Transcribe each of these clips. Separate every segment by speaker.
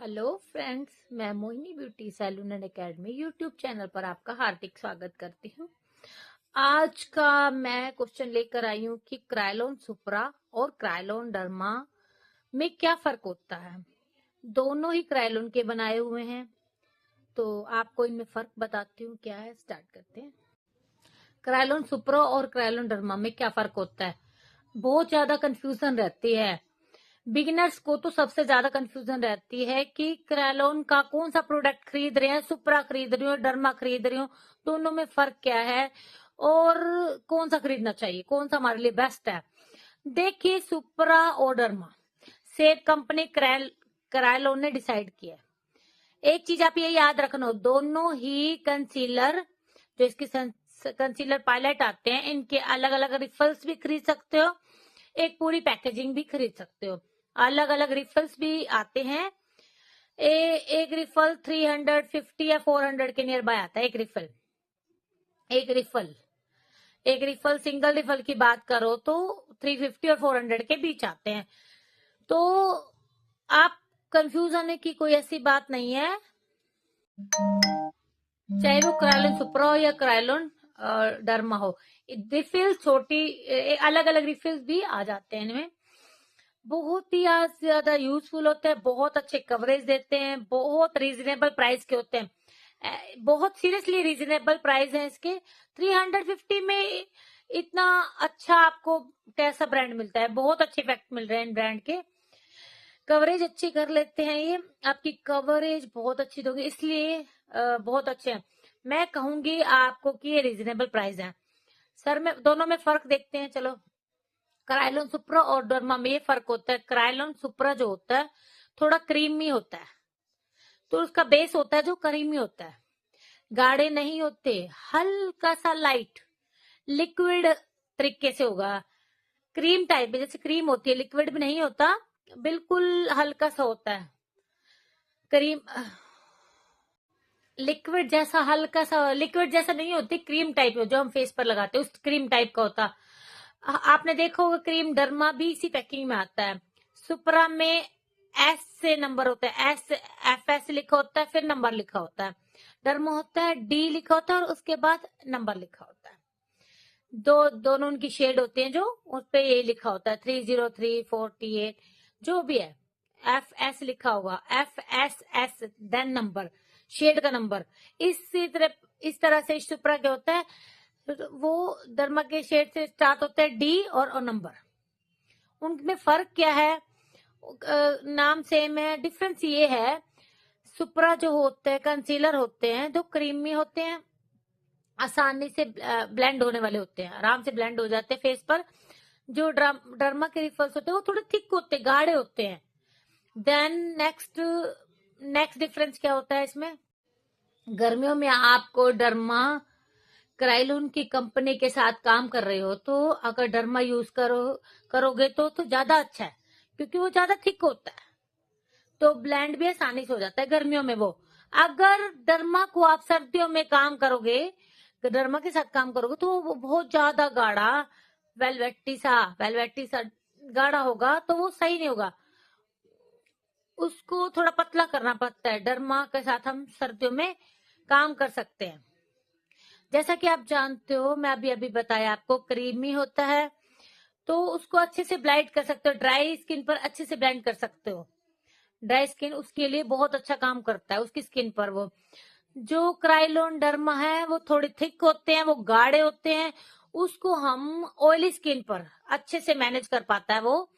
Speaker 1: Hello friends, मैं Mohini beauty salon and academy YouTube channel पर आपका हार्दिक स्वागत करती हूँ। आज का मैं क्वेश्चन लेकर आई हूँ कि क्रायलोन सुप्रा और क्रायलोन डर्मा में क्या फर्क होता है। दोनों ही क्रायलोन के बनाए हुए हैं, तो आपको इनमें फर्क बताती हूँ क्या है। स्टार्ट करते हैं। क्रायलोन सुप्रा और क्रायलोन डर्मा में क्या फर्क होता है। बहुत ज्यादा कंफ्यूजन रहती है बिगिनर्स को, तो सबसे ज्यादा कंफ्यूजन रहती है कि क्रायलोन का कौन सा प्रोडक्ट खरीद रहे हैं, सुप्रा खरीद रही हूँ, डर्मा खरीद रही हूँ, दोनों में फर्क क्या है और कौन सा खरीदना चाहिए, कौन सा हमारे लिए बेस्ट है। देखिए, सुप्रा और डर्मा सेब कंपनी क्रायलोन ने डिसाइड किया है। एक चीज आप ये याद रखना, दोनों ही कंसीलर जो इसके कंसीलर पायलट आते हैं, इनके अलग अलग रिफल्स भी खरीद सकते हो, एक पूरी पैकेजिंग भी खरीद सकते हो। अलग अलग रिफल्स भी आते हैं। एक रिफल 350 या 400 के नियर बाय आता है। एक रिफल सिंगल रिफल की बात करो तो 350 और 400 के बीच आते हैं। तो आप कंफ्यूज होने की कोई ऐसी बात नहीं है, चाहे वो क्रायलोन सुप्रा हो या क्रायलोन डर्मा हो। रिफिल छोटी अलग अलग रिफिल्स भी आ जाते हैं इनमें। बहुत ही ज्यादा यूजफुल होते हैं, बहुत अच्छे कवरेज देते हैं, बहुत रीजनेबल प्राइस के होते हैं। बहुत सीरियसली रीजनेबल प्राइस है इसके। 350 में इतना अच्छा आपको कैसा ब्रांड मिलता है। बहुत अच्छे इफेक्ट मिल रहे हैं ब्रांड के। कवरेज अच्छी कर लेते हैं, ये आपकी कवरेज बहुत अच्छी दोगे, इसलिए बहुत अच्छे हैं। मैं कहूंगी आपको कि ये रीजनेबल प्राइस है। सर में दोनों में फर्क देखते हैं। चलो, क्रायलोन सुप्रा और डर्मा में ये फर्क होता है। क्रायलोन सुप्रा जो होता है थोड़ा क्रीमी होता है, तो उसका बेस होता है जो क्रीमी होता है, गाढ़े नहीं होते, हल्का सा लाइट लिक्विड तरीके से होगा। क्रीम टाइप में, जैसे क्रीम होती है, लिक्विड भी नहीं होता, बिल्कुल हल्का सा होता है। क्रीम लिक्विड जैसा, हल्का सा लिक्विड जैसा नहीं होती, क्रीम टाइप जो हम फेस पर लगाते हैं उस क्रीम टाइप का होता। आपने देखा होगा क्रीम। डर्मा भी इसी पैकिंग में आता है। सुप्रा में एस से नंबर होता है, एस एफ एस लिखा होता है, फिर नंबर लिखा होता है। डर्मा होता है डी लिखा होता है और उसके बाद नंबर लिखा होता है। दोनों उनकी शेड होते हैं, जो उस पे ये लिखा होता है 30348 जो भी है। एफ एस लिखा होगा, F S S then number, shade का नंबर। इस तरह से सुप्रा क्या होता है, वो डर्मा के शेड से स्टार्ट होता है डी और नंबर। उनमें फर्क क्या है, नाम सेम है, डिफरेंस ये है, सुप्रा जो होते हैं कंसीलर होते हैं जो क्रीमी होते हैं, आसानी से ब्लेंड होने वाले होते हैं, आराम से ब्लेंड हो जाते हैं फेस पर। जो डर्मा के रिफल्स होते हैं वो थोड़े थिक होते हैं, गाढ़े होते हैं। देन नेक्स्ट डिफरेंस क्या होता है इसमें, गर्मियों में आपको डर्मा क्रायलोन की कंपनी के साथ काम कर रहे हो तो अगर डर्मा यूज करोगे तो ज्यादा अच्छा है, क्योंकि वो ज्यादा थिक होता है, तो ब्लेंड भी आसानी से हो जाता है गर्मियों में वो। अगर डर्मा को आप सर्दियों में काम करोगे, डर्मा के साथ काम करोगे, तो वो बहुत ज्यादा गाढ़ा वेलवेटी सा गाढ़ा होगा, तो वो सही नहीं होगा। उसको थोड़ा पतला करना पड़ता है। डर्मा के साथ हम सर्दियों में काम कर सकते हैं। जैसा कि आप जानते हो, मैं अभी बताया आपको, क्रीमी होता है तो उसको अच्छे से ब्लेंड कर सकते हो, ड्राई स्किन पर अच्छे से ब्लेंड कर सकते हो। ड्राई स्किन उसके लिए बहुत अच्छा काम करता है उसकी स्किन पर। वो जो क्रायलोन डर्मा है वो थोड़े थिक होते हैं, वो गाढ़े होते हैं, उसको हम ऑयली स्किन पर अच्छे से मैनेज कर पाता है। वो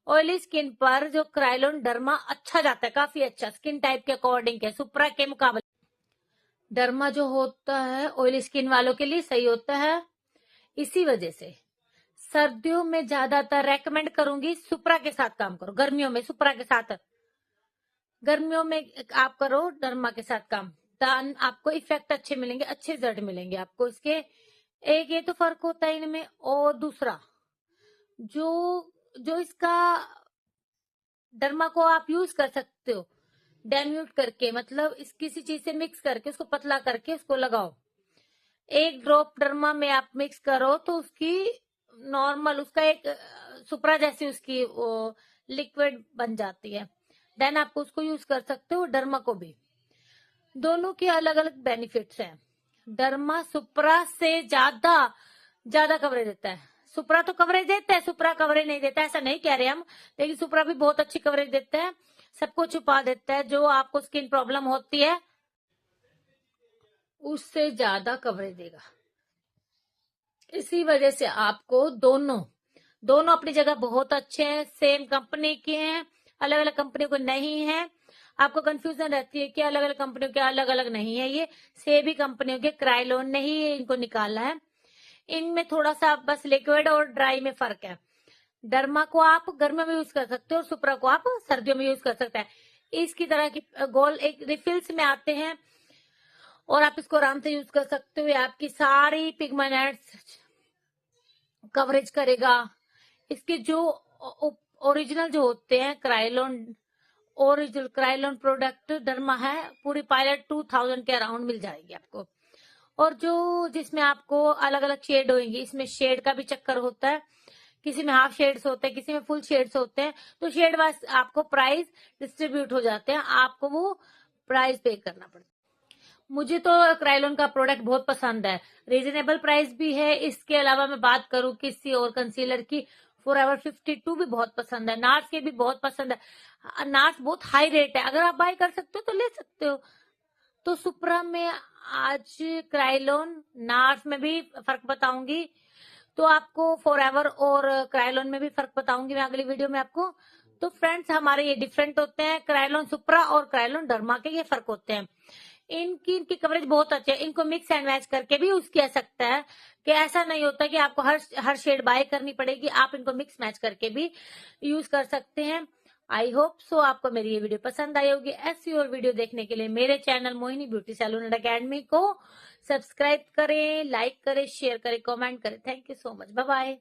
Speaker 1: ऑयली स्किन पर जो क्रायलोन डर्मा अच्छा जाता है, काफी अच्छा स्किन टाइप के अकॉर्डिंग है सुप्रा के मुकाबले। डर्मा जो होता है ऑयली स्किन वालों के लिए सही होता है। इसी वजह से सर्दियों में ज्यादातर रेकमेंड करूंगी सुप्रा के साथ काम करो। गर्मियों में सुप्रा के साथ, गर्मियों में आप करो डर्मा के साथ काम, तो आपको इफेक्ट अच्छे मिलेंगे, अच्छे रिजल्ट मिलेंगे आपको इसके। एक ये तो फर्क होता है इनमें। और दूसरा, जो जो इसका डर्मा को आप यूज कर सकते हो डाइल्यूट करके, मतलब इस किसी चीज से मिक्स करके उसको पतला करके उसको लगाओ। एक ड्रॉप डर्मा में आप मिक्स करो तो उसकी नॉर्मल, उसका एक सुप्रा जैसी उसकी लिक्विड बन जाती है। देन आपको उसको यूज कर सकते हो, डर्मा को भी। दोनों के अलग अलग बेनिफिट्स हैं। डर्मा सुप्रा से ज्यादा कवरेज देता है। सुप्रा तो कवरेज देता है, सुप्रा कवरेज नहीं देता, ऐसा नहीं कह रहे हम, लेकिन सुप्रा भी बहुत अच्छी कवरेज देता है, सबको छुपा देता है। जो आपको स्किन प्रॉब्लम होती है उससे ज्यादा कवरेज देगा। इसी वजह से आपको दोनों अपनी जगह बहुत अच्छे हैं, सेम कंपनी के हैं, अलग अलग कंपनियों को नहीं है। आपको कंफ्यूजन रहती है कि अलग अलग कंपनियों के अलग अलग नहीं है, ये सेम ही कंपनियों के क्राइलोन ने ही इनको निकाला है। इनमें थोड़ा सा बस लिक्विड और ड्राई में फर्क है। डर्मा को आप गर्मियों में यूज कर सकते हो और सुप्रा को आप सर्दियों में यूज कर सकते हैं। इसकी तरह की गोल एक रिफिल्स में आते हैं और आप इसको आराम से यूज कर सकते हो। आपकी सारी पिगमेंट्स कवरेज करेगा। इसके जो ओरिजिनल जो होते हैं ओरिजिनल क्राइलोन प्रोडक्ट डर्मा है, पूरी पायलट 2000 के अराउंड मिल जाएगी आपको। और जो जिसमें आपको अलग अलग शेड होंगी, इसमें शेड का भी चक्कर होता है, किसी में हाफ शेड्स होते हैं, किसी में फुल शेड्स होते हैं, तो शेड वाइज आपको प्राइस डिस्ट्रीब्यूट हो जाते हैं, आपको वो प्राइस पे करना पड़ता है। मुझे तो क्राइलोन का प्रोडक्ट बहुत पसंद है, रीजनेबल प्राइस भी है। इसके अलावा मैं बात करूं किसी और कंसीलर की, फॉरएवर 52 भी बहुत पसंद है, नार्स के भी बहुत पसंद है। नार्स बहुत हाई रेट है, अगर आप बाय कर सकते हो तो ले सकते हो। तो सुप्रा में आज क्राइलोन, नार्स में भी फर्क बताऊंगी, तो आपको फॉरएवर और क्राइलोन में भी फर्क बताऊंगी मैं अगली वीडियो में आपको। तो फ्रेंड्स, हमारे ये डिफरेंट होते हैं, क्राइलोन सुप्रा और क्राइलोन डर्मा के ये फर्क होते हैं। इनकी कवरेज बहुत अच्छी है, इनको मिक्स एंड मैच करके भी यूज किया सकता है, कि ऐसा नहीं होता कि आपको हर शेड बाय करनी पड़ेगी, आप इनको मिक्स मैच करके भी यूज कर सकते हैं। आई होप सो आपको मेरी ये वीडियो पसंद आई होगी। ऐसी और वीडियो देखने के लिए मेरे channel Mohini beauty salon and academy को सब्सक्राइब करें, लाइक करें, शेयर करें, कमेंट करें। Thank you so much, bye bye.